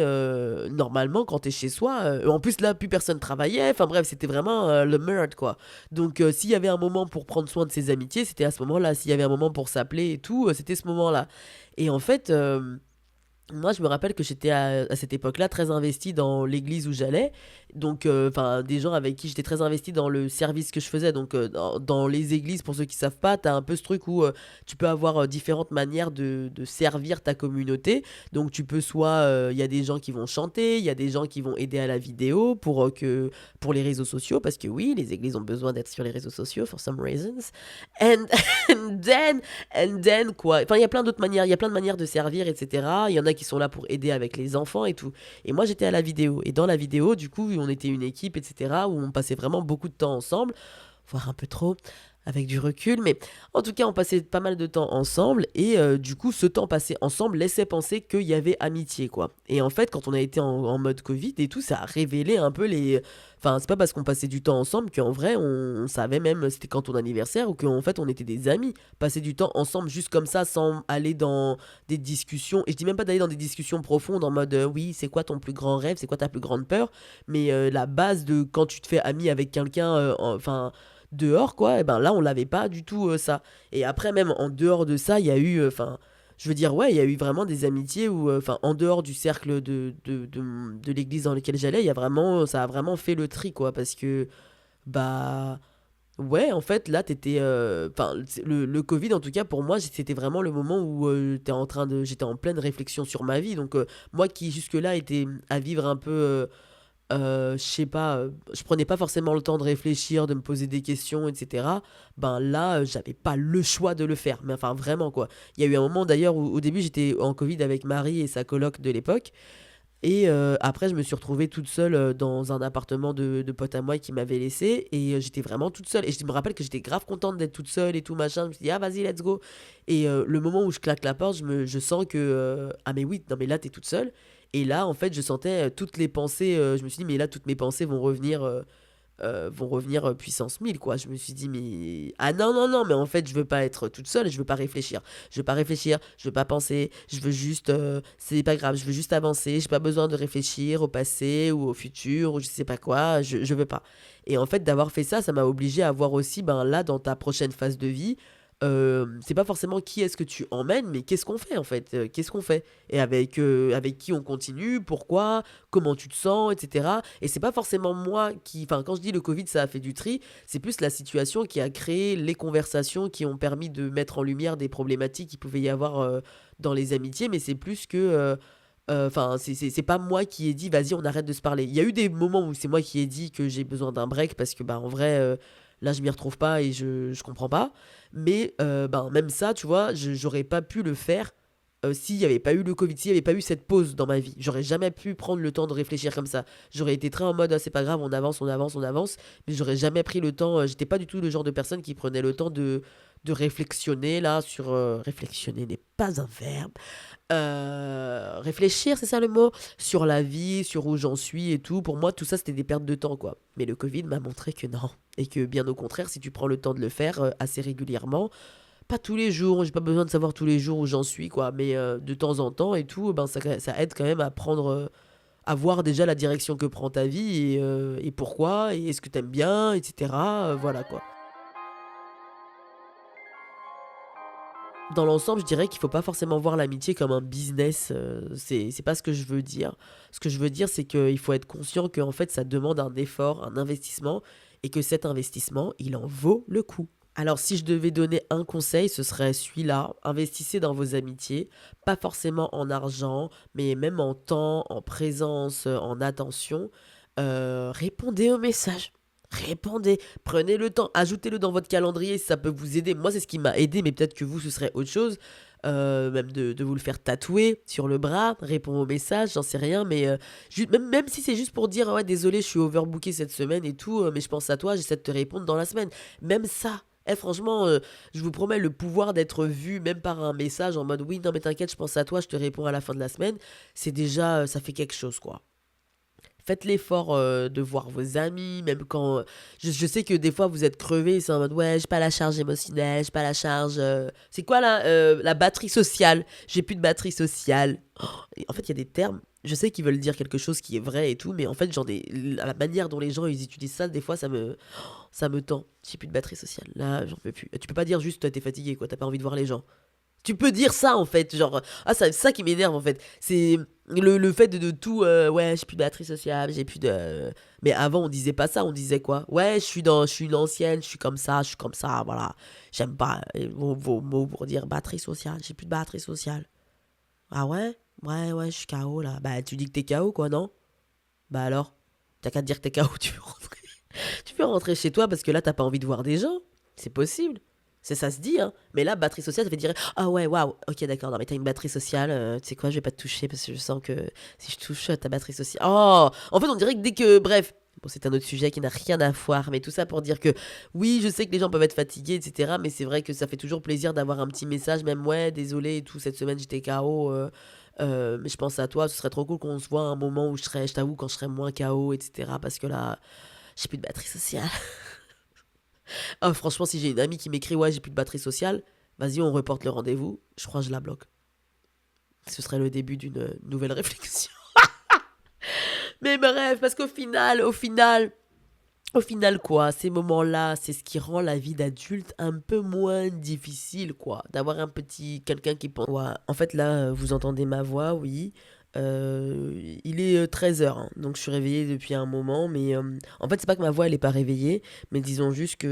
normalement, quand t'es chez soi, en plus là, plus personne travaillait. Enfin bref, c'était vraiment le merde quoi. Donc, s'il y avait un moment pour prendre soin de ses amitiés, c'était à ce moment-là. S'il y avait un moment pour s'appeler et tout, c'était ce moment-là. Et en fait. Moi, je me rappelle que j'étais à cette époque-là très investi dans l'église où j'allais. Donc, enfin, des gens avec qui j'étais très investi dans le service que je faisais. Donc, dans les églises, pour ceux qui savent pas, t'as un peu ce truc où tu peux avoir différentes manières de servir ta communauté. Donc, tu peux soit, il y a des gens qui vont chanter, il y a des gens qui vont aider à la vidéo pour les réseaux sociaux, parce que oui, les églises ont besoin d'être sur les réseaux sociaux for some reasons. And, and then, and then quoi. Enfin, il y a plein d'autres manières, il y a plein de manières de servir, etc. Il y en a qui sont là pour aider avec les enfants et tout. Et moi, j'étais à la vidéo. Et dans la vidéo, du coup, on était une équipe, etc., où on passait vraiment beaucoup de temps ensemble, voire un peu trop, avec du recul. Mais en tout cas, on passait pas mal de temps ensemble. Et du coup, ce temps passé ensemble laissait penser qu'il y avait amitié, quoi. Et en fait, quand on a été en mode Covid et tout, ça a révélé un peu les. Enfin, c'est pas parce qu'on passait du temps ensemble qu'en vrai, on savait même c'était quand ton anniversaire ou qu'en fait, on était des amis. Passer du temps ensemble juste comme ça sans aller dans des discussions. Et je dis même pas d'aller dans des discussions profondes en mode oui, c'est quoi ton plus grand rêve, c'est quoi ta plus grande peur. Mais la base de quand tu te fais ami avec quelqu'un, enfin. Dehors quoi, et ben là on l'avait pas du tout ça. Et après même en dehors de ça, il y a eu enfin je veux dire ouais, il y a eu vraiment des amitiés où enfin en dehors du cercle de l'église dans lequel j'allais, il y a vraiment ça a vraiment fait le tri quoi parce que bah ouais, en fait, là, t'étais. Enfin, le Covid, en tout cas, pour moi, c'était vraiment le moment où j'étais en pleine réflexion sur ma vie. Donc, moi qui jusque-là était à vivre un peu. Je sais pas, je prenais pas forcément le temps de réfléchir, de me poser des questions, etc. Ben là, j'avais pas le choix de le faire. Mais enfin, vraiment, quoi. Il y a eu un moment d'ailleurs où, au début, j'étais en Covid avec Marie et sa coloc de l'époque. Et après, je me suis retrouvée toute seule dans un appartement de potes à moi qui m'avait laissé. Et j'étais vraiment toute seule. Et je me rappelle que j'étais grave contente d'être toute seule et tout machin. Je me suis dit, ah, vas-y, let's go. Et le moment où je claque la porte, je sens que. Ah, mais oui, non, mais là, t'es toute seule. Et là, en fait, je sentais toutes les pensées. Je me suis dit, mais là, toutes mes pensées vont revenir puissance 1000 quoi. Je me suis dit, mais. Ah non, non, non, mais en fait, je veux pas être toute seule, je veux pas réfléchir. Je veux pas réfléchir, je veux pas penser, je veux juste. C'est pas grave, je veux juste avancer, j'ai pas besoin de réfléchir au passé ou au futur ou je sais pas quoi, je veux pas. Et en fait, d'avoir fait ça, ça m'a obligé à voir aussi, ben là, dans ta prochaine phase de vie, c'est pas forcément qui est-ce que tu emmènes, mais qu'est-ce qu'on fait en fait qu'est-ce qu'on fait et avec qui on continue, pourquoi, comment tu te sens, etc. Et c'est pas forcément moi qui. Enfin, quand je dis le Covid, ça a fait du tri, c'est plus la situation qui a créé les conversations qui ont permis de mettre en lumière des problématiques qui pouvaient y avoir dans les amitiés, mais c'est plus que. Enfin, c'est pas moi qui ai dit vas-y on arrête de se parler. Il y a eu des moments où c'est moi qui ai dit que j'ai besoin d'un break parce que bah en vrai là je m'y retrouve pas et je comprends pas. Mais ben même ça tu vois j'aurais pas pu le faire s'il n'y avait pas eu le Covid, s'il n'y avait pas eu cette pause dans ma vie. J'aurais jamais pu prendre le temps de réfléchir comme ça. J'aurais été très en mode ah, c'est pas grave, on avance, on avance, on avance. Mais j'aurais jamais pris le temps. J'étais pas du tout le genre de personne qui prenait le temps de réflexionner là sur... réflexionner n'est pas un verbe. Réfléchir, c'est ça le mot, sur la vie, sur où j'en suis et tout. Pour moi, tout ça, c'était des pertes de temps, quoi. Mais le Covid m'a montré que non. Et que bien au contraire, si tu prends le temps de le faire assez régulièrement, pas tous les jours, j'ai pas besoin de savoir tous les jours où j'en suis, quoi. Mais de temps en temps et tout, ben, ça aide quand même à prendre... à voir déjà la direction que prend ta vie et pourquoi, et est-ce que t'aimes bien, etc. Voilà, quoi. Dans l'ensemble, je dirais qu'il faut pas forcément voir l'amitié comme un business. C'est pas ce que je veux dire. Ce que je veux dire, c'est qu'il faut être conscient que en fait, ça demande un effort, un investissement, et que cet investissement, il en vaut le coup. Alors, si je devais donner un conseil, ce serait celui-là. Investissez dans vos amitiés, pas forcément en argent, mais même en temps, en présence, en attention. Répondez aux messages. Répondez, prenez le temps, ajoutez-le dans votre calendrier si ça peut vous aider. Moi, c'est ce qui m'a aidé, mais peut-être que vous, ce serait autre chose. Même de vous le faire tatouer sur le bras, répondre aux messages, j'en sais rien, mais même si c'est juste pour dire, ouais, désolé, je suis overbooké cette semaine et tout, mais je pense à toi, j'essaie de te répondre dans la semaine. Même ça, franchement, je vous promets, le pouvoir d'être vu, même par un message en mode, oui, non, mais t'inquiète, je pense à toi, je te réponds à la fin de la semaine, c'est déjà, ça fait quelque chose, quoi. Faites l'effort de voir vos amis, même quand... je sais que des fois, vous êtes crevés, c'est en mode, ouais, j'ai pas la charge émotionnelle, j'ai pas la charge... C'est quoi, là la batterie sociale. J'ai plus de batterie sociale. Oh, et en fait, il y a des termes, je sais qu'ils veulent dire quelque chose qui est vrai et tout, mais en fait, j'en ai... La manière dont les gens, ils utilisent ça, des fois, ça me tend. J'ai plus de batterie sociale. Là, j'en peux plus. Tu peux pas dire juste, toi, t'es fatigué, quoi, t'as pas envie de voir les gens. Tu peux dire ça en fait, genre, ah, c'est ça qui m'énerve en fait. C'est le fait de tout, ouais, j'ai plus de batterie sociale, j'ai plus de. Mais avant, on disait pas ça, on disait quoi? Ouais, je suis une ancienne, je suis comme ça, voilà. J'aime pas vos mots pour dire batterie sociale, j'ai plus de batterie sociale. Ah ouais? Ouais, ouais, je suis KO là. Bah, tu dis que t'es KO quoi, non? Bah alors? T'as qu'à te dire que t'es KO, tu peux rentrer. Tu peux rentrer chez toi parce que là, t'as pas envie de voir des gens. C'est possible. Ça se dit, hein. Mais là, batterie sociale, ça fait dire ah ouais, waouh, ok, d'accord, non, mais t'as une batterie sociale, tu sais quoi, je vais pas te toucher parce que je sens que si je touche ta batterie sociale. Oh en fait, on dirait que dès que. Bref. Bon, c'est un autre sujet qui n'a rien à voir, mais tout ça pour dire que oui, je sais que les gens peuvent être fatigués, etc. Mais c'est vrai que ça fait toujours plaisir d'avoir un petit message, même ouais, désolé et tout, cette semaine j'étais KO, mais je pense à toi, ce serait trop cool qu'on se voit à un moment où je t'avoue, quand je serai moins KO, etc. Parce que là, j'ai plus de batterie sociale. Ah, franchement, si j'ai une amie qui m'écrit, ouais, j'ai plus de batterie sociale, vas-y, on reporte le rendez-vous. Je crois que je la bloque. Ce serait le début d'une nouvelle réflexion. Mais bref, parce au final, quoi, ces moments-là, c'est ce qui rend la vie d'adulte un peu moins difficile, quoi. D'avoir un petit quelqu'un qui pense. Ouais. En fait, là, vous entendez ma voix, oui. Il est 13h, donc je suis réveillée depuis un moment, mais en fait, c'est pas que ma voix, elle est pas réveillée, mais disons juste que